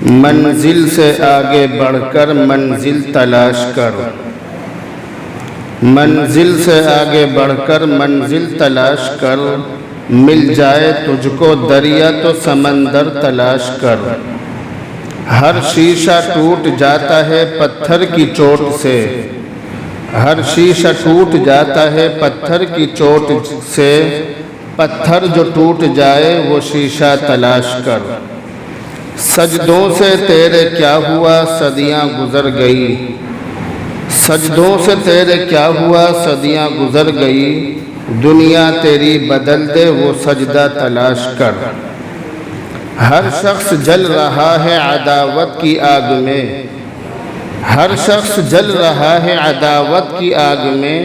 منزل سے آگے بڑھ کر منزل تلاش کر، منزل سے آگے بڑھ کر منزل تلاش کر، مل جائے تجھ کو دریا تو سمندر تلاش کر۔ ہر شیشہ ٹوٹ جاتا ہے پتھر کی چوٹ سے، ہر شیشہ ٹوٹ جاتا ہے پتھر کی چوٹ سے، پتھر جو ٹوٹ جائے وہ شیشہ تلاش کر۔ سجدوں سے تیرے کیا ہوا صدیاں گزر گئی، سجدوں سے تیرے کیا ہوا صدیاں گزر گئی، دنیا تیری بدل دے وہ سجدہ تلاش کر۔ ہر شخص جل رہا ہے عداوت کی آگ میں، ہر شخص جل رہا ہے عداوت کی آگ میں،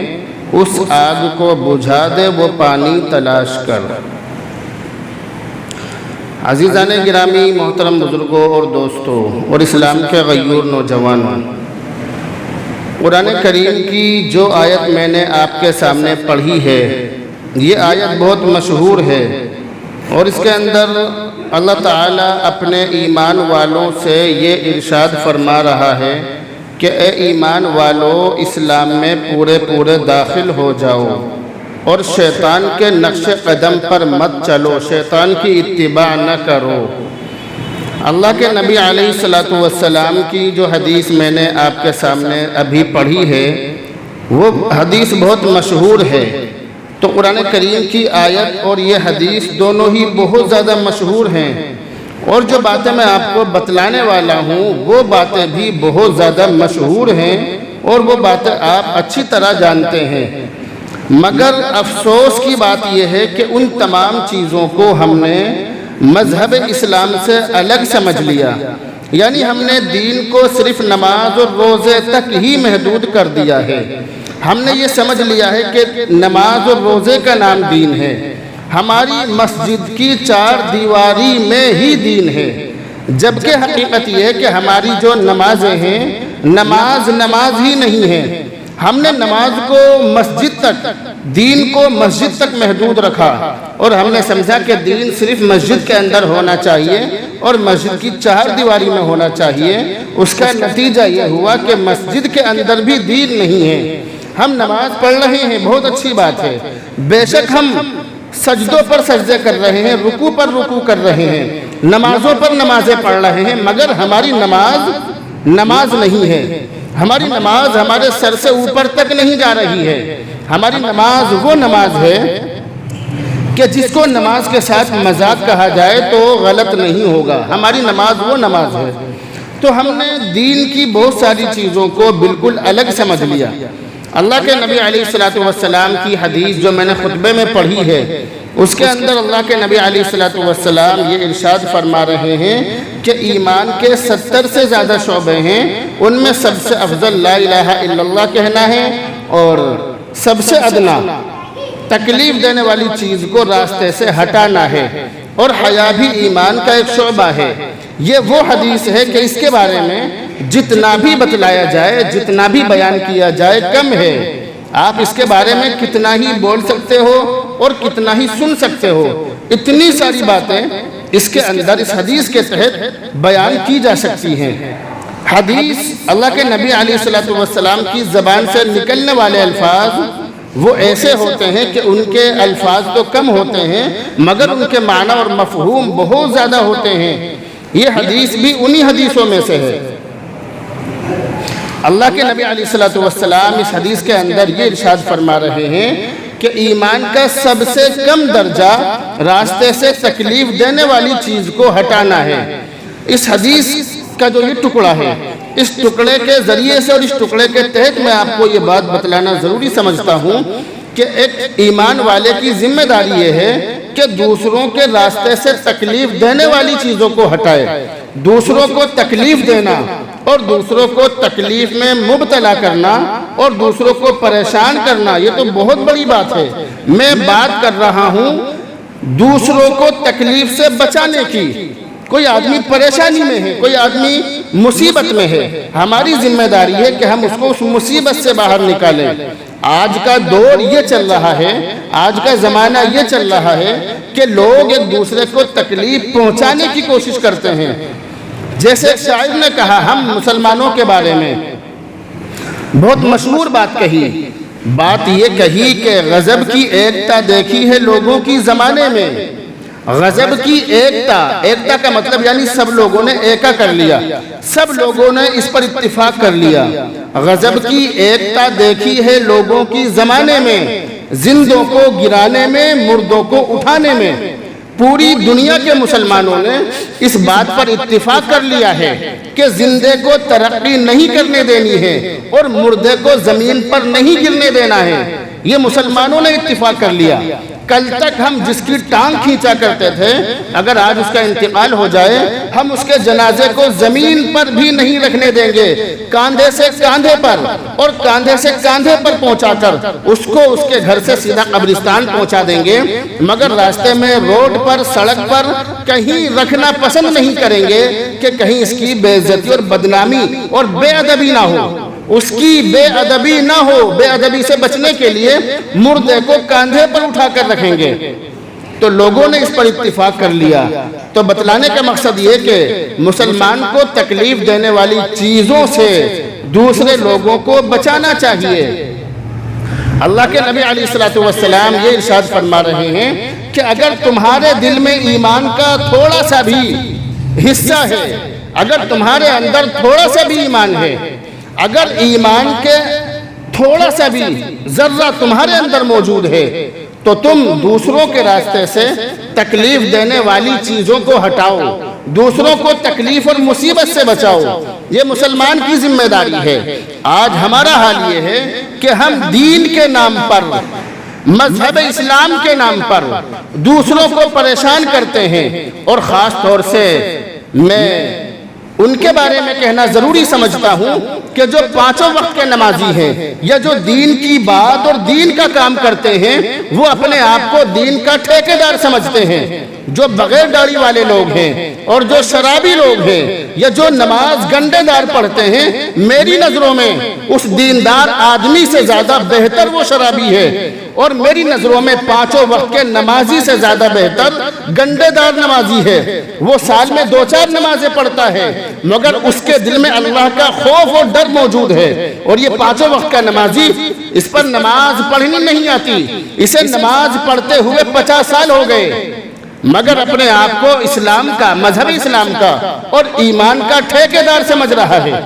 اس آگ کو بجھا دے وہ پانی تلاش کر۔ عزیزان گرامی، محترم بزرگوں اور دوستوں اور اسلام کے غیور نوجوانوں، قرآن کریم کی جو آیت میں نے آپ کے سامنے پڑھی ہے، یہ آیت بہت مشہور ہے، اور اس کے اندر اللہ تعالیٰ اپنے ایمان والوں سے یہ ارشاد فرما رہا ہے کہ اے ایمان والو، اسلام میں پورے داخل ہو جاؤ اور شیطان کے نقش قدم پر مت چلو، شیطان کی اتباع نہ کرو۔ اللہ کے نبی علیہ السلام کی جو حدیث میں نے آپ کے سامنے ابھی پڑھی ہے، وہ حدیث بہت مشہور ہے۔ تو قرآن کریم کی آیت اور یہ حدیث دونوں ہی بہت زیادہ مشہور ہیں، اور جو باتیں میں آپ کو بتلانے والا ہوں وہ باتیں بھی بہت زیادہ مشہور ہیں، اور وہ باتیں آپ اچھی طرح جانتے ہیں، مگر افسوس کی بات یہ ہے کہ ان تمام چیزوں کو ہم نے مذہب اسلام سے الگ سمجھ لیا، یعنی ہم نے دین کو صرف نماز اور روزے تک ہی محدود کر دیا ہے۔ ہم نے یہ سمجھ لیا ہے کہ نماز اور روزے کا نام دین ہے، ہماری مسجد کی چار دیواری میں ہی دین ہے، جبکہ حقیقت یہ ہے کہ ہماری جو نمازیں ہیں، نماز ہی نہیں ہے۔ ہم نے نماز کو مسجد تک، دین کو مسجد تک محدود رکھا، اور ہم نے سمجھا کہ دین صرف مسجد کے اندر ہونا چاہیے اور مسجد کی چار دیواری میں ہونا چاہیے۔ اس کا نتیجہ یہ ہوا کہ مسجد کے اندر بھی دین نہیں ہے۔ ہم نماز پڑھ رہے ہیں، بہت اچھی بات ہے، بے شک ہم سجدوں پر سجدے کر رہے ہیں، رکوع پر رکوع کر رہے ہیں، نمازوں پر نمازیں پڑھ رہے ہیں، مگر ہماری نماز نہیں ہے۔ ہماری نماز ہمارے سر سے اوپر تک نہیں جا رہی ہے۔ ہماری نماز وہ نماز ہے کہ جس کو نماز کے ساتھ مذاق کہا جائے تو غلط نہیں ہوگا۔ ہماری نماز وہ نماز ہے۔ تو ہم نے دین کی بہت ساری چیزوں کو بالکل الگ سمجھ لیا۔ اللہ کے نبی علیہ السلام کی حدیث جو میں نے خطبے میں پڑھی ہے، اس کے اندر اللہ کے نبی علیہ السلام یہ ارشاد فرما رہے ہیں کہ ایمان کے 70 سے زیادہ شعبے ہیں، ان میں سب سے افضل لا الہ الا اللہ کہنا ہے، اور سب سے ادنا تکلیف دینے والی چیز کو راستے سے ہٹانا ہے، اور حیا بھی ایمان کا ایک شعبہ ہے۔ یہ وہ حدیث ہے کہ اس کے بارے میں جتنا بھی بتلایا جائے، جتنا بھی بیان کیا جائے کم ہے۔ آپ اس کے بارے میں کتنا ہی بول سکتے ہو اور کتنا ہی سن سکتے ہو، اتنی ساری باتیں اس کے اندر اس حدیث کے تحت بیان کی جا سکتی ہیں۔ حدیث اللہ کے نبی علیہ السلام کی زبان سے نکلنے والے الفاظ وہ ایسے ہوتے ہیں کہ ان کے الفاظ تو کم ہوتے ہیں، مگر ان کے معنی اور مفہوم بہت زیادہ ہوتے ہیں۔ یہ حدیث بھی انہی حدیثوں میں سے ہے۔ اللہ کے نبی علیہ السلام اس حدیث کے اندر یہ ارشاد فرما رہے ہیں کہ ایمان کا سب سے کم درجہ راستے سے تکلیف دینے والی چیز کو ہٹانا ہے۔ اس حدیث کا جو یہ ٹکڑا ہے، اس ٹکڑے کے ذریعے سے اور اس ٹکڑے کے تحت میں آپ کو یہ بات بتلانا ضروری سمجھتا ہوں کہ ایک ایمان والے کی ذمہ داری یہ ہے کہ دوسروں کے راستے سے تکلیف دینے والی چیزوں کو ہٹائے۔ دوسروں کو تکلیف دینا اور دوسروں کو تکلیف میں مبتلا کرنا اور دوسروں کو پریشان کرنا، یہ تو بہت بڑی بات ہے۔ میں بات کر رہا ہوں دوسروں کو تکلیف سے بچانے کی۔ کوئی آدمی پریشانی میں ہے، کوئی آدمی مصیبت میں ہے، ہماری ذمہ داری ہے کہ ہم اس کو اس مصیبت سے باہر نکالیں۔ آج کا دور یہ چل رہا ہے، آج کا زمانہ یہ چل رہا ہے کہ لوگ ایک دوسرے کو تکلیف پہنچانے کی کوشش کرتے ہیں، جیسے ایک شاعر نے کہا ہم مسلمانوں کے بارے میں بہت مشہور بات کہی، بات یہ کہی کہ غضب کی ایکتا دیکھی ہے لوگوں کی زمانے میں۔ غضب کی ایکتا کا مطلب یعنی سب لوگوں نے ایکا کر لیا، سب لوگوں نے اس پر اتفاق کر لیا۔ غضب کی ایکتا دیکھی ہے لوگوں کی زمانے میں، زندوں کو گرانے میں، مردوں کو اٹھانے میں۔ پوری دنیا کے مسلمانوں نے اس بات پر اتفاق کر لیا ہے کہ زندے کو ترقی نہیں کرنے دینی ہے اور مردے کو زمین پر نہیں گرنے دینا ہے۔ یہ مسلمانوں نے اتفاق کر لیا۔ کل تک ہم جس کی ٹانگ کھینچا کرتے تھے، اگر آج اس کا انتقال ہو جائے ہم اس کے جنازے کو زمین پر بھی نہیں رکھنے دیں گے، کاندھے سے کاندھے پر اور کاندھے سے کاندھے پر پہنچا کر اس کو اس کے گھر سے سیدھا قبرستان پہنچا دیں گے، مگر راستے میں روڈ پر سڑک پر کہیں رکھنا پسند نہیں کریں گے کہ کہیں اس کی بے عزتی اور بدنامی اور بے ادبی نہ ہو، اس کی بے ادبی نہ ہو۔ بے ادبی سے بچنے کے لیے مردے کو کاندھے پر اٹھا کر رکھیں گے۔ تو لوگوں نے اس پر اتفاق کر لیا۔ تو بتلانے کا مقصد یہ کہ مسلمان کو تکلیف دینے والی چیزوں سے دوسرے لوگوں کو بچانا چاہیے۔ اللہ کے نبی علیہ السلام یہ ارشاد فرما رہے ہیں کہ اگر تمہارے دل میں ایمان کا تھوڑا سا بھی حصہ ہے، اگر تمہارے اندر تھوڑا سا بھی ایمان ہے، اگر ایمان کے تھوڑا سا بھی ذرہ تمہارے اندر موجود ہے تو تم دوسروں کے راستے سے تکلیف دینے والی چیزوں کو ہٹاؤ، دوسروں کو تکلیف اور مصیبت سے بچاؤ۔ یہ مسلمان کی ذمہ داری ہے۔ آج ہمارا حال یہ ہے کہ ہم دین کے نام پر، مذہب اسلام کے نام پر دوسروں کو پریشان کرتے ہیں، اور خاص طور سے میں ان کے بارے میں کہنا ضروری سمجھتا ہوں کہ جو پانچوں وقت کے نمازی ہیں یا جو دین کی بات اور دین کا کام کرتے ہیں، وہ اپنے آپ کو دین کا ٹھیکیدار سمجھتے ہیں۔ جو بغیر داڑھی والے لوگ ہیں اور جو شرابی لوگ ہیں یا جو نماز گنڈے دار پڑھتے ہیں، میری نظروں میں اس دیندار آدمی سے زیادہ بہتر وہ شرابی ہے، اور میری نظروں میں پانچوں وقت کے نمازی سے زیادہ بہتر گنڈے دار نمازی ہے۔ وہ سال میں 2-4 نمازیں پڑھتا ہے مگر اس کے دل میں اللہ کا خوف اور ڈر موجود ہے، اور یہ پانچوں وقت کا نمازی اس پر نماز پڑھنی نہیں آتی، اسے نماز پڑھتے ہوئے 50 سال ہو گئے، مگر اپنے آپ کو اسلام کا، مذہب اسلام کا اور ایمان کا ٹھیکیدار سمجھ رہا ہے،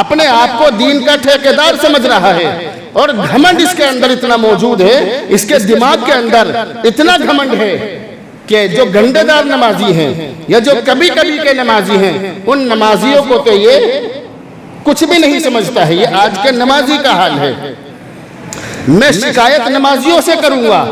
اپنے آپ کو دین کا ٹھیکیدار سمجھ رہا ہے، اور گھمنڈ اس کے اندر اتنا موجود ہے، اس کے دماغ کے اندر اتنا گھمنڈ ہے کہ جو گنڈے دار نمازی ہیں یا جو کبھی کبھی کے نمازی ہیں، ان نمازیوں کو تو یہ کچھ بھی نہیں سمجھتا ہے۔ یہ آج کے نمازی کا حال ہے۔ میں شکایت نمازیوں سے کروں گا،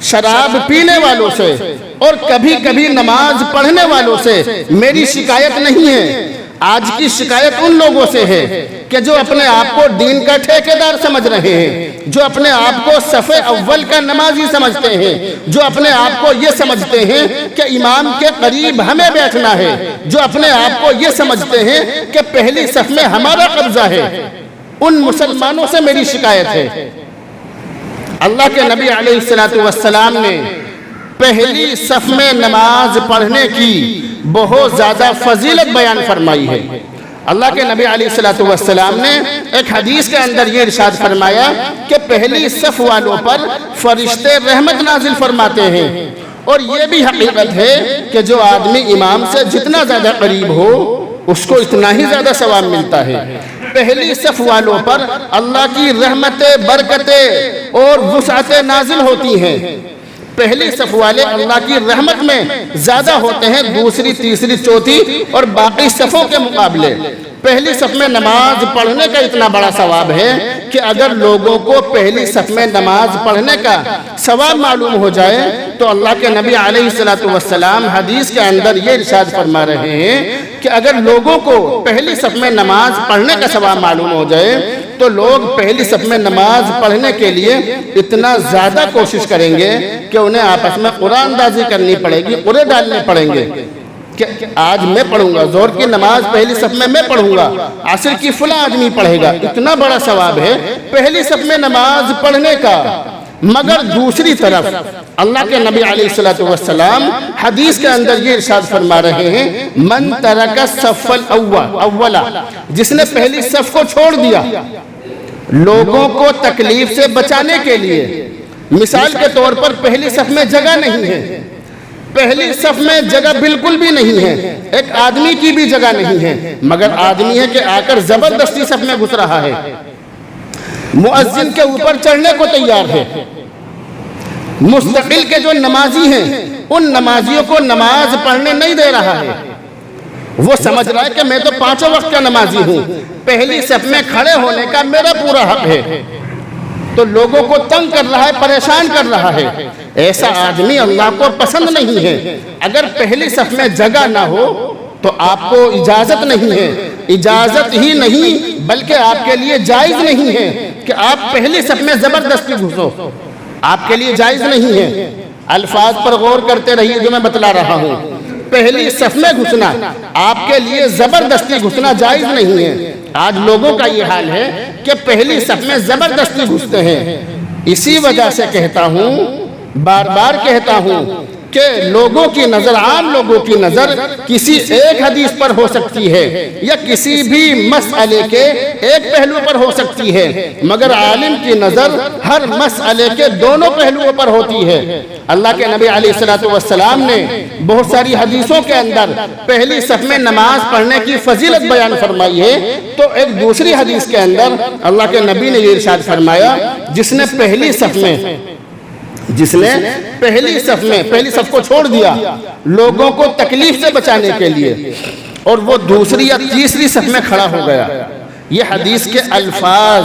شراب پینے والوں سے اور کبھی کبھی نماز پڑھنے والوں سے میری شکایت نہیں ہے۔ آج کی شکایت ان لوگوں سے ہے کہ جو اپنے آپ کو دین کا ٹھیکیدار سمجھ رہے ہیں، جو اپنے آپ کو صف اول کا نمازی سمجھتے ہیں، جو اپنے آپ کو یہ سمجھتے ہیں کہ امام کے قریب ہمیں بیٹھنا ہے، جو اپنے آپ کو یہ سمجھتے ہیں کہ پہلی صف میں ہمارا قبضہ ہے۔ ان مسلمانوں سے میری شکایت ہے۔ اللہ کے نبی علیہ السلام نے پہلی صف میں نماز پڑھنے کی بہت زیادہ فضیلت بیان فرمائی ہے۔ اللہ کے نبی علیہ السلام نے ایک حدیث کے اندر یہ ارشاد فرمایا کہ پہلی صف والوں پر فرشتے رحمت نازل فرماتے ہیں، اور یہ بھی حقیقت ہے کہ جو آدمی امام سے جتنا زیادہ قریب ہو اس کو اتنا ہی زیادہ ثواب ملتا ہے۔ پہلی صف والوں پر اللہ کی رحمتیں، برکتیں اور وسعتیں نازل ہوتی ہیں۔ پہلی صف والے اللہ کی رحمت میں زیادہ ہوتے ہیں دوسری، تیسری، چوتھی اور باقی صفوں کے مقابلے۔ پہلی صف میں نماز پڑھنے کا اتنا بڑا ثواب ہے کہ اگر لوگوں کو پہلی صف میں نماز پڑھنے کا ثواب معلوم ہو جائے تو اللہ کے نبی علیہ السلام حدیث کے اندر یہ ارشاد فرما رہے ہیں کہ اگر لوگوں کو پہلی صف میں نماز پڑھنے کا ثواب معلوم ہو جائے تو لوگ پہلی صف میں نماز پڑھنے کے لیے اتنا زیادہ کوشش کریں گے کہ انہیں آپس میں قرآن اندازی کرنی پڑے گی، قرے ڈالنے پڑیں گے کہ آج میں پڑھوں گا، ظہر کی نماز پہلی صف میں پڑھوں گا، عصر کی فلاں آدمی پڑھے گا۔ اتنا بڑا ثواب ہے پہلی صف میں نماز پڑھنے کا۔ مگر دوسری طرف اللہ کے نبی علیہ الصلوۃ والسلام حدیث کے اندر یہ ارشاد فرما رہے ہیں من ترک الصف الاول، جس نے پہلی صف کو چھوڑ دیا لوگوں کو تکلیف سے بچانے کے لیے. مثال کے طور پر پہلی صف میں جگہ نہیں ہے، پہلی صف میں جگہ بالکل بھی نہیں ہے، ایک آدمی کی بھی جگہ نہیں ہے، مگر آدمی ہے کہ آ کر زبردستی صف میں گھس رہا ہے، مؤذن کے اوپر چڑھنے کو تیار ہے. مستقل کے جو نمازی ہیں ان نمازیوں کو نماز پڑھنے نہیں دے رہا ہے. وہ سمجھ رہا ہے کہ میں تو 5 وقت کا نمازی ہوں، پہلی صف میں کھڑے ہونے کا میرا پورا حق ہے، تو لوگوں کو تنگ کر رہا ہے، پریشان کر رہا ہے. ایسا آدمی اللہ کو پسند نہیں ہے. اگر پہلی صف میں جگہ نہ ہو تو آپ کو اجازت نہیں ہے، اجازت ہی نہیں بلکہ آپ کے لیے جائز نہیں ہے کہ آپ پہلی صف میں زبردستی گھسو، آپ کے لیے جائز نہیں ہے. الفاظ پر غور کرتے رہیے جو میں بتلا رہا ہوں. پہلی صف میں گھسنا آپ کے لیے زبردستی گھسنا جائز نہیں ہے. آج لوگوں کا یہ حال ہے کہ پہلی صف میں زبردستی گھستے ہیں. اسی وجہ سے کہتا ہوں، بار بار کہتا ہوں کہ لوگوں کی نظر، عام لوگوں کی نظر کسی ایک حدیث پر ہو سکتی ہے یا کسی بھی مسئلے کے ایک پہلو پر ہو سکتی ہے، مگر عالم کی نظر ہر مسئلے کے دونوں پہلوؤں پر ہوتی ہے. اللہ کے نبی علیہ الصلوۃ والسلام نے بہت ساری حدیثوں کے اندر پہلی صف میں نماز پڑھنے کی فضیلت بیان فرمائی ہے، تو ایک دوسری حدیث کے اندر اللہ کے نبی نے یہ ارشاد فرمایا جس نے پہلی صف کو چھوڑ دیا لوگوں کو تکلیف سے بچانے کے لیے اور وہ دوسری یا تیسری صف میں کھڑا ہو گیا. یہ حدیث کے الفاظ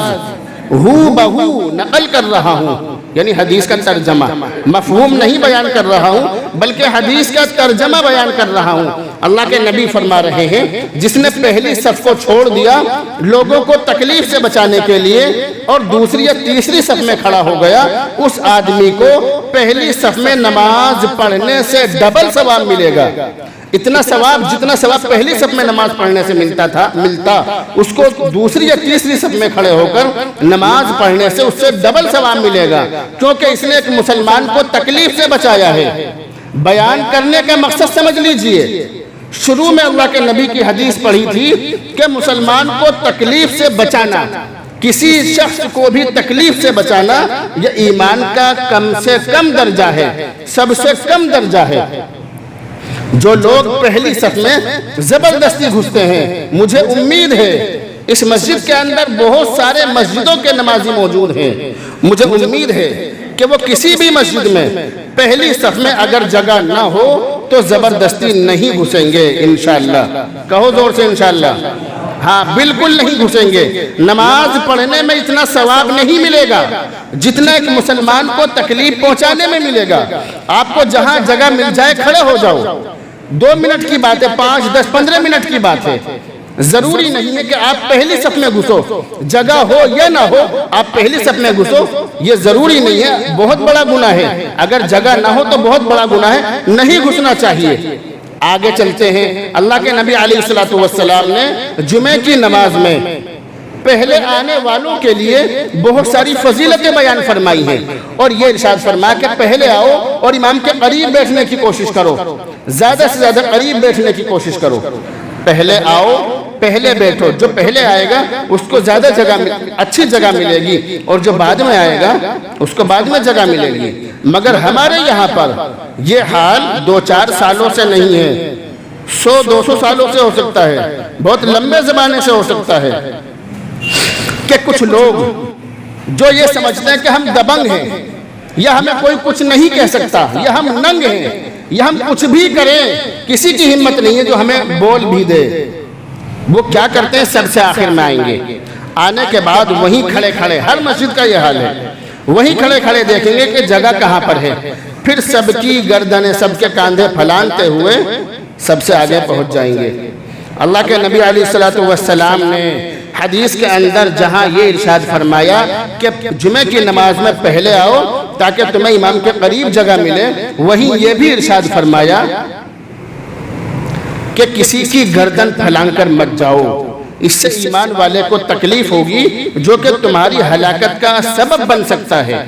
ہو بہو نقل کر رہا ہوں، یعنی حدیث کا ترجمہ، مفہوم نہیں بیان کر رہا ہوں بلکہ حدیث کا ترجمہ بیان کر رہا ہوں. اللہ کے نبی فرما رہے ہیں جس نے پہلی صف کو چھوڑ دیا لوگوں کو تکلیف سے بچانے کے لیے اور دوسری یا تیسری صف میں کھڑا ہو گیا، اس آدمی کو پہلی صف میں نماز پڑھنے سے ڈبل ثواب ملے گا. اتنا ثواب جتنا ثواب پہلی صف میں نماز پڑھنے سے ملتا اس کو دوسری یا تیسری صف میں کھڑے ہو کر نماز پڑھنے سے اس سے ڈبل ثواب ملے گا، کیونکہ اس نے ایک مسلمان کو تکلیف سے بچایا ہے. بیان کرنے کا مقصد سمجھ لیجئے. شروع میں اللہ کے نبی کی حدیث پڑھی تھی کہ مسلمان کو تکلیف سے بچانا، کسی شخص کو بھی تکلیف سے بچانا یہ ایمان کا کم سے کم درجہ ہے، سب سے کم درجہ ہے. جو لوگ پہلی صف میں زبردستی گھستے ہیں، مجھے امید ہے اس مسجد کے اندر بہت سارے مسجدوں کے نمازی موجود ہیں، مجھے امید ہے کہ وہ کسی بھی مسجد میں پہلی صف میں اگر جگہ نہ ہو تو زبردستی نہیں گھسیں گے انشاءاللہ. کہو زور سے انشاءاللہ. ہاں بالکل نہیں گھسیں گے. نماز پڑھنے میں اتنا ثواب نہیں ملے گا جتنا ایک مسلمان کو تکلیف پہنچانے میں ملے گا. آپ کو جہاں جگہ مل جائے کھڑے ہو جاؤ. 2 منٹ کی بات ہے، 5 10 15 منٹ کی بات ہے. ضروری نہیں ہے کہ آپ پہلی صف میں گھسو، جگہ ہو یا نہ ہو آپ پہلی صف میں گھسو، یہ ضروری نہیں ہے. بہت بڑا گناہ ہے، اگر جگہ نہ ہو تو بہت بڑا گناہ ہے، نہیں گھسنا چاہیے. آگے چلتے ہیں. اللہ کے نبی علیہ الصلوۃ والسلام نے جمعے کی نماز میں پہلے آنے والوں کے لیے بہت ساری فضیلتیں بیان فرمائی ہیں اور یہ ارشاد فرمایا کہ پہلے آؤ اور امام کے قریب بیٹھنے کی کوشش کرو، زیادہ سے زیادہ قریب بیٹھنے کی کوشش کرو. پہلے آؤ، پہلے بیٹھو. جو پہلے آئے گا اس کو زیادہ جگہ اچھی جگہ ملے گی اور جو بعد میں آئے گا اس کو بعد میں جگہ ملے گی. مگر ہمارے یہاں پر یہ حال 2-4 سالوں سے نہیں ہے، 100-200 سالوں سے ہو سکتا ہے، بہت لمبے زمانے سے ہو سکتا ہے کہ کچھ لوگ جو یہ سمجھتے ہیں کہ ہم دبنگ ہیں یا ہمیں کوئی کچھ نہیں کہہ سکتا یا ہم ننگ ہیں یا ہم کچھ بھی کریں کسی کی ہمت نہیں ہے جو ہمیں بول بھی دے. وہ کیا کرتے ہیں؟ سب سے آخر میں آئیں گے. آنے کے بعد وہیں کھڑے کھڑے، ہر مسجد کا یہ حال ہے، وہیں کھڑے کھڑے دیکھیں گے کہ جگہ کہاں پر ہے. پھر سب کی گردنیں، سب کے کاندھے پھلانتے ہوئے سب سے آگے پہنچ جائیں گے. اللہ کے نبی علیہ الصلوۃ والسلام نے حدیث کے اندر جہاں یہ ارشاد فرمایا کہ جمعے کی نماز میں پہلے آؤ تاکہ تمہیں امام کے قریب جگہ ملے، وہیں یہ بھی ارشاد فرمایا کہ کسی کی گردن پھلان کر مت جاؤ، اس سے ایمان والے کو تکلیف ہوگی جو کہ تمہاری ہلاکت کا سبب بن سکتا ہے.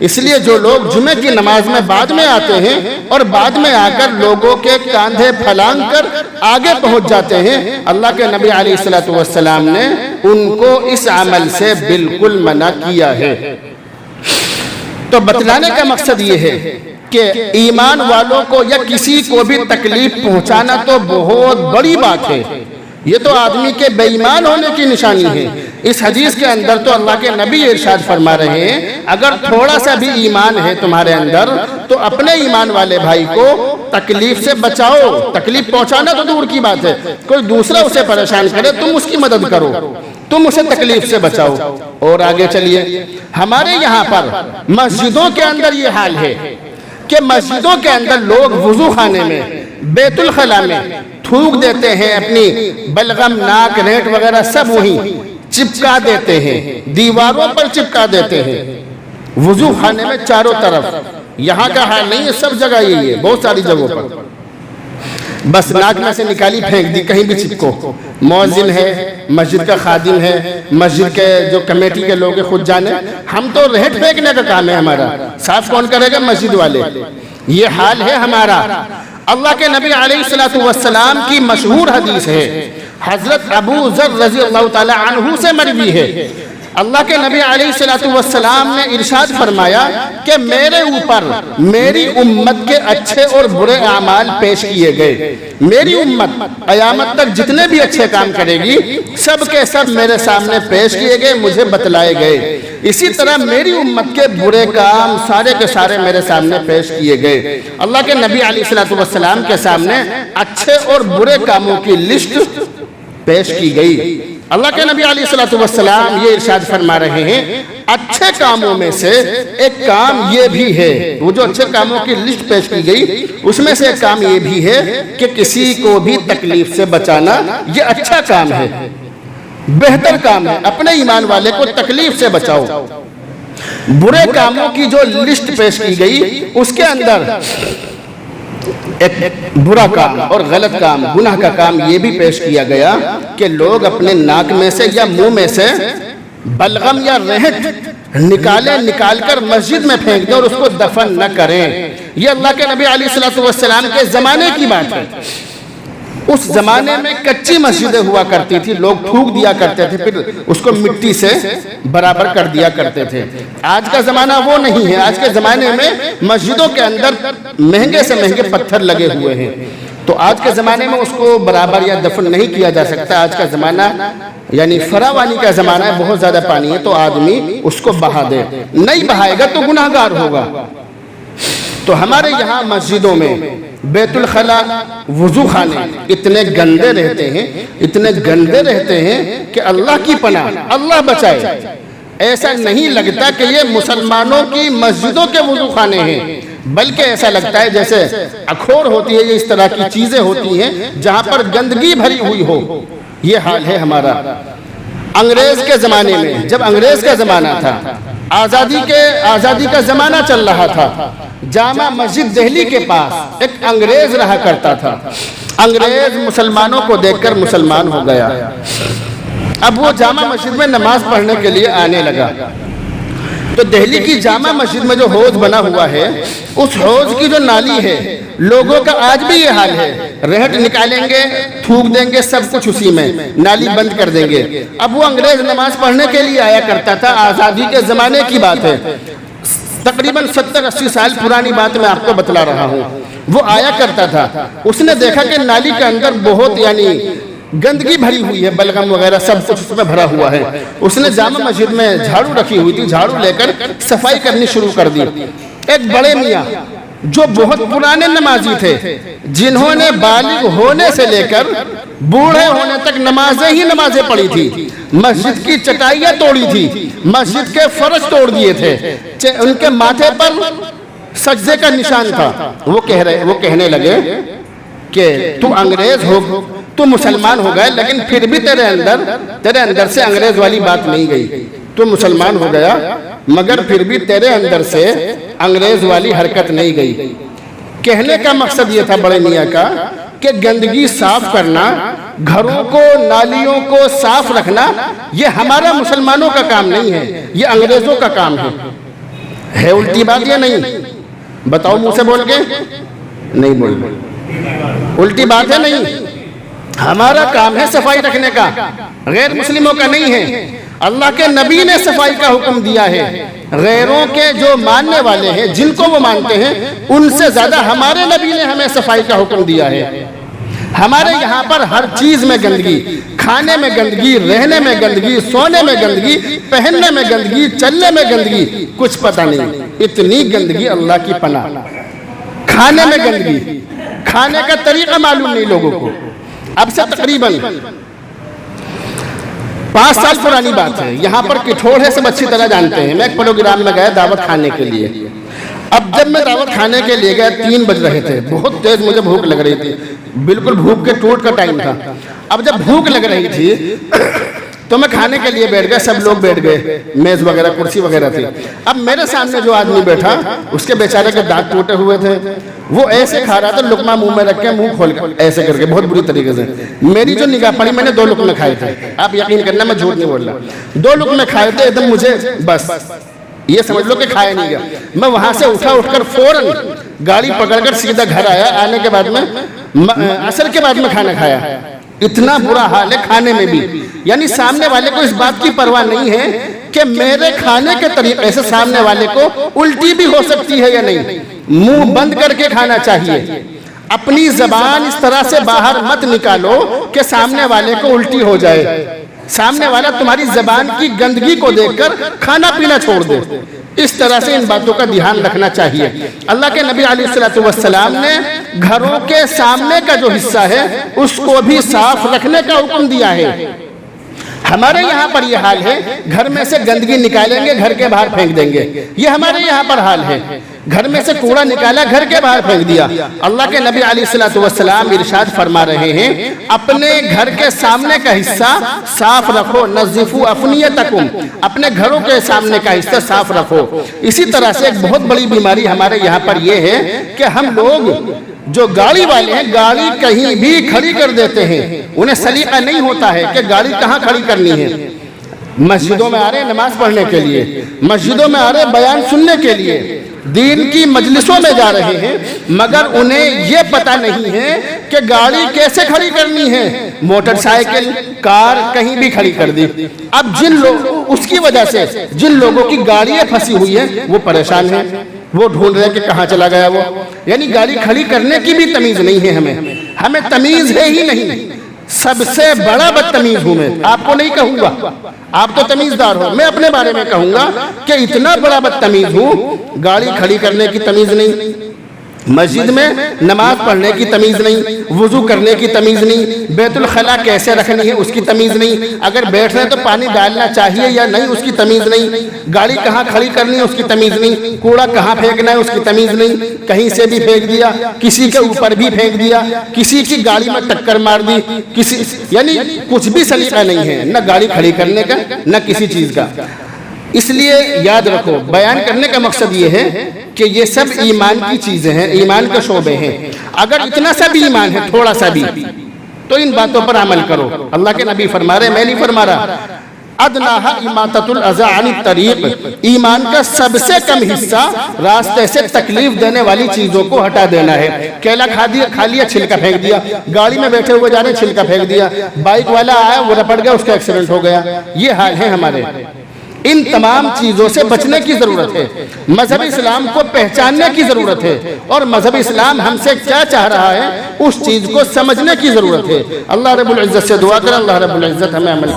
اس لیے جو لوگ جمعے کی نماز میں بعد میں آتے ہیں اور بعد میں آ کر لوگوں کے کاندھے پھلانگ کر آگے پہنچ جاتے ہیں، اللہ کے نبی علیہ السلام نے ان کو اس عمل سے بالکل منع کیا ہے۔ تو بتلانے کا مقصد یہ ہے کہ ایمان والوں کو یا کسی کو بھی تکلیف پہنچانا تو بہت بڑی بات ہے، یہ تو آدمی کے بے ایمان ہونے کی نشانی ہے۔ اس حدیث کے اندر تو اللہ کے نبی ارشاد فرما رہے ہیں اگر تھوڑا سا بھی ایمان ہے تمہارے اندر تو اپنے ایمان والے بھائی کو تکلیف سے بچاؤ۔ تکلیف پہنچانا تو دور کی بات ہے، کوئی دوسرا اسے پریشان کرے تم اس کی مدد کرو، تم اسے تکلیف سے بچاؤ۔ اور آگے چلیے، ہمارے یہاں پر مسجدوں کے اندر یہ حال ہے کہ مسجدوں کے اندر لوگ وضو خانے میں، بیت الخلا میں تھوک دیتے ہیں، اپنی بلغم، ناک، ریٹ وغیرہ سب وہیں چپکا دیتے ہیں، دیواروں پر چپکا دیتے ہیں وضو خانے میں چاروں طرف۔ یہاں کا حال نہیں ہے، سب جگہ یہی ہے، بہت ساری جگہوں پر بس ناک میں سے نکالی پھینک دی، کہیں بھی چپکو۔ مؤذن ہے، مسجد کا خادم ہے، مسجد کے جو کمیٹی کے لوگ خود جانے، ہم تو رہٹ پھینکنے کا کام ہے ہمارا، صاف کون کرے گا؟ مسجد والے۔ یہ حال ہے ہمارا۔ اللہ کے نبی علیہ السلام کی مشہور حدیث ہے، حضرت ابو ذر رضی اللہ تعالی عنہ سے مروی ہے، اللہ کے نبی علیہ السلام نے ارشاد فرمایا کہ میرے اوپر میری امت کے اچھے اور برے اعمال پیش کیے گئے۔ میری امت قیامت تک جتنے بھی اچھے کام کرے گی سب کے سب میرے سامنے پیش کیے گئے، مجھے بتلائے گئے۔ اسی طرح میری امت کے برے کام سارے کے سارے میرے سامنے پیش کیے گئے۔ اللہ کے نبی علیہ السلام کے سامنے اچھے اور برے کاموں کی لسٹ پیش کی گئی۔ اللہ کے نبی علیہ السلام یہ ارشاد فرما رہے ہیں اچھے کاموں میں سے ایک کام یہ بھی ہے، وہ جو اچھے کاموں کی لسٹ پیش کی گئی اس میں سے ایک کام یہ بھی ہے کہ کسی کو بھی تکلیف سے بچانا، یہ اچھا کام ہے، بہتر کام ہے، اپنے ایمان والے کو تکلیف سے بچاؤ۔ برے کاموں کی جو لسٹ پیش کی گئی اس کے اندر ایک برا کام اور غلط کام، گناہ کا کام یہ بھی پیش کیا گیا کہ لوگ اپنے ناک میں سے یا منہ میں سے بلغم یا رہٹ نکال کر مسجد میں پھینک دیں اور اس کو دفن نہ کریں۔ یہ اللہ کے نبی علیہ السلام کے زمانے کی بات ہے۔ اس زمانے میں کچی مسجدیں ہوا کرتی تھی، لوگ تھوک دیا کرتے تھے، پھر اس کو مٹی سے برابر کر دیا کرتے تھے۔ آج کا زمانہ وہ نہیں ہے، آج کے زمانے میں مسجدوں کے اندر مہنگے سے مہنگے پتھر لگے ہوئے ہیں، تو آج کے زمانے میں اس کو برابر یا دفن نہیں کیا جا سکتا۔ آج کا زمانہ یعنی فراوانی کا زمانہ ہے، بہت زیادہ پانی ہے تو آدمی اس کو بہا دے، نہیں بہائے گا تو گناہ گار ہوگا۔ تو ہمارے یہاں مسجدوں میں بیت الخلا، وضو خانے اتنے گندے رہتے ہیں، اتنے گندے رہتے ہیں کہ اللہ کی پناہ، اللہ بچائے۔ ایسا نہیں لگتا کہ یہ مسلمانوں کی مسجدوں کے وضو خانے ہیں، بلکہ ایسا لگتا ہے جیسے اخور ہوتی ہے، یہ اس طرح کی چیزیں ہوتی ہیں جہاں پر گندگی بھری ہوئی ہو۔ یہ حال ہے ہمارا۔ انگریز کے زمانے میں، جب انگریز کا زمانہ تھا، آزادی کا زمانہ چل رہا تھا، جامع مسجد دہلی کے پاس ایک انگریز رہا کرتا تھا۔ انگریز مسلمانوں کو دیکھ کر مسلمان ہو گیا، اب وہ جامع مسجد میں نماز پڑھنے کے لیے آنے لگا۔ تو دہلی کی جامع مسجد میں جو حوض بنا ہوا ہے، اس حوض کی جو نالی ہے، لوگوں کا آج بھی یہ حال ہے، رہٹ نکالیں گے، تھوک دیں گے، سب کچھ اسی میں، نالی بند کر دیں گے۔ اب وہ انگریز نماز پڑھنے کے لیے آیا کرتا تھا، آزادی کے زمانے کی بات ہے، تقریباً 70-80 سال پرانی بات میں آپ کو بتلا رہا ہوں۔ وہ آیا کرتا تھا، اس نے دیکھا کہ نالی کے اندر بہت یعنی گندگی بھری ہوئی ہے، بلغم وغیرہ سب کچھ اس میں بھرا ہوا ہے۔ اس نے جامع مسجد میں جھاڑو رکھی ہوئی تھی، جھاڑو لے کر صفائی کرنی شروع کر دی۔ ایک بڑے میاں جو بہت پرانے نمازی تھے، جنہوں نے بالغ ہونے سے لے کر بوڑھے ہونے تک نمازیں پڑھی تھی، مسجد کی چٹائیاں توڑی تھی، مسجد کے فرش توڑ دیے تھے، ان کے ماتھے پر سجدے کا نشان تھا۔ وہ کہنے لگے کہ تو انگریز ہو، تو مسلمان ہو گئے، لیکن پھر بھی تیرے اندر سے انگریز والی بات نہیں گئی۔ تو مسلمان ہو گیا مگر پھر بھی تیرے اندر سے انگریز والی حرکت نہیں گئی۔ کہنے کا مقصد یہ تھا بڑے میاں کا کہ گندگی صاف کرنا، گھروں کو، نالیوں کو صاف رکھنا، یہ ہمارا مسلمانوں کا کام نہیں ہے، یہ انگریزوں کا کام ہے۔ ہے الٹی بات یا نہیں؟ بتاؤ منہ سے بول کے، نہیں بول الٹی بات ہے نہیں؟ ہمارا کام ہے صفائی رکھنے کا، غیر مسلموں کا نہیں ہے۔ اللہ کے نبی نے صفائی کا حکم دیا ہے، غیروں کے جو ماننے والے ہیں جن کو وہ مانتے ہیں ان سے زیادہ ہمارے نبی نے ہمیں صفائی کا حکم دیا ہے۔ ہمارے یہاں پر ہر چیز میں گندگی، کھانے میں گندگی، رہنے میں گندگی، سونے میں گندگی، پہننے میں گندگی، چلنے میں گندگی، کچھ پتہ نہیں، اتنی گندگی اللہ کی پناہ۔ کھانے میں گندگی، کھانے کا طریقہ معلوم نہیں لوگوں کو۔ اب سے تقریباً 5 سال پرانی بات ہے، یہاں پر کٹھوڑ ہے، سب اچھی طرح جانتے ہیں۔ میں ایک پروگرام میں گیا دعوت کھانے کے لیے۔ اب جب میں دعوت کھانے کے لیے گیا 3 بج رہے تھے، بہت تیز مجھے بھوک لگ رہی تھی، بالکل بھوک کے ٹوٹ کا ٹائم تھا۔ اب جب بھوک لگ رہی تھی تو میں کھانے کے لیے بیٹھ گیا، سب لوگ بیٹھ گئے، میز وغیرہ کرسی وغیرہ تھی۔ اب میرے سامنے جو آدمی بیٹھا اس کے بیچارے کے دانت ٹوٹے ہوئے تھے، وہ ایسے کھا رہا تھا، لقمہ منہ میں رکھ کے منہ کھول کے ایسے کر کے بہت بری طریقے سے۔ میری جو نگاہ پڑی، میں نے 2 لقمے کھائے تھے، آپ یقین کرنا میں جھوٹ نہیں بول رہا، 2 لقمے کھائے تھے، ایک دم مجھے بس یہ سمجھ لو کہ کھایا نہیں گیا۔ میں وہاں سے اٹھ کر فوراً گاڑی پکڑ کر سیدھا گھر آیا، آنے کے بعد میں عصر کے بعد میں کھانا کھایا۔ اتنا برا حال ہے کھانے میں بھی، یعنی سامنے والے کو اس بات کی پرواہ نہیں ہے کہ میرے کھانے کے طریقے سے سامنے والے کو الٹی بھی ہو سکتی ہے یا نہیں۔ منہ بند کر کے کھانا چاہیے، اپنی زبان اس طرح سے باہر مت نکالو کہ سامنے والے کو الٹی ہو جائے، سامنے والا تمہاری زبان کی گندگی کو دیکھ کر کھانا پینا چھوڑ دے۔ اس طرح سے ان باتوں کا دھیان رکھنا چاہیے۔ اللہ کے نبی علیہ السلام نے گھروں کے سامنے کا جو حصہ ہے اس کو بھی صاف رکھنے کا حکم دیا ہے۔ ہمارے یہاں پر یہ حال ہے، گھر میں سے گندگی نکالیں گے گھر کے باہر پھینک دیں گے، یہ ہمارے یہاں پر حال ہے۔ گھر میں سے کوڑا نکالا گھر کے باہر پھینک دیا۔ اللہ کے نبی علیہ السلام ارشاد فرما رہے ہیں، اپنے گھر کے سامنے کا حصہ صاف رکھو، نظفوا افنیتکم، اپنے گھروں کے سامنے کا حصہ صاف رکھو۔ اسی طرح سے ایک بہت بڑی بیماری ہمارے یہاں پر یہ ہے کہ ہم لوگ جو گاڑی والے ہیں گاڑی کہیں بھی کھڑی کر دیتے ہیں، انہیں سلیقہ نہیں ہوتا ہے کہ گاڑی کہاں کھڑی کرنی ہے۔ مسجدوں میں آ رہے ہیں نماز پڑھنے کے لیے، مسجدوں میں آ رہے ہیں بیان سننے کے لیے، دین کی مجلسوں میں جا رہے ہیں، مگر انہیں یہ پتہ نہیں ہے کہ گاڑی کیسے کھڑی کرنی ہے۔ موٹر سائیکل، کار کہیں بھی کھڑی کر دی۔ اب اس کی وجہ سے جن لوگوں کی گاڑیاں پھنسی ہوئی ہیں وہ پریشان ہیں، وہ ڈھونڈ رہے ہیں کہ کہاں چلا گیا وہ، یعنی گاڑی کھڑی کرنے کی بھی تمیز نہیں ہے ہمیں تمیز ہے ہی نہیں۔ سب سے بڑا بدتمیز ہوں میں، آپ کو نہیں کہوں گا، آپ تو تمیزدار ہو، میں اپنے بارے میں کہوں گا کہ اتنا بڑا بدتمیز ہوں، گاڑی کھڑی کرنے کی تمیز نہیں، مسجد میں نماز پڑھنے کی تمیز نہیں، وضو کرنے کی تمیز نہیں، بیت الخلا کیسے رکھنی ہے اس کی تمیز نہیں، اگر بیٹھ رہے تو پانی ڈالنا چاہیے یا نہیں اس کی تمیز نہیں، گاڑی کہاں کھڑی کرنی ہے اس کی تمیز نہیں، کوڑا کہاں پھینکنا ہے اس کی تمیز نہیں، کہیں سے بھی پھینک دیا، کسی کے اوپر بھی پھینک دیا، کسی کی گاڑی میں ٹکر مار دی، یعنی کچھ بھی سلیقہ نہیں ہے، نہ گاڑی کھڑی کرنے کا نہ کسی چیز کا۔ اس لیے یاد رکھو، بیان کرنے کا مقصد یہ ہے کہ یہ سب ایمان کی چیزیں ہیں، ایمان کے شعبے ہیں۔ اگر اتنا سا بھی ایمان ہے، تھوڑا سا بھی، تو ان باتوں پر عمل کرو۔ اللہ کے نبی فرما رہے، میں نہیں فرما رہا، ادناہا اماطۃ الاذی عن الطریق، ایمان کا سب سے کم حصہ راستے سے تکلیف دینے والی چیزوں کو ہٹا دینا ہے۔ کیلا کھا لیا چھلکا پھینک دیا، گاڑی میں بیٹھے ہوئے جا رہے چھلکا پھینک دیا، بائک والا آیا وہ رپٹ گیا، اس کا ایکسیڈنٹ ہو گیا، یہ حال ہے ہمارے۔ ان تمام چیزوں سے بچنے کی ضرورت ہے، مذہب اسلام کو پہچاننے کی ضرورت ہے، اور مذہب اسلام ہم سے کیا چاہ رہا ہے اس چیز کو سمجھنے کی ضرورت ہے۔ اللہ رب العزت سے دعا کریں، اللہ رب العزت ہمیں عمل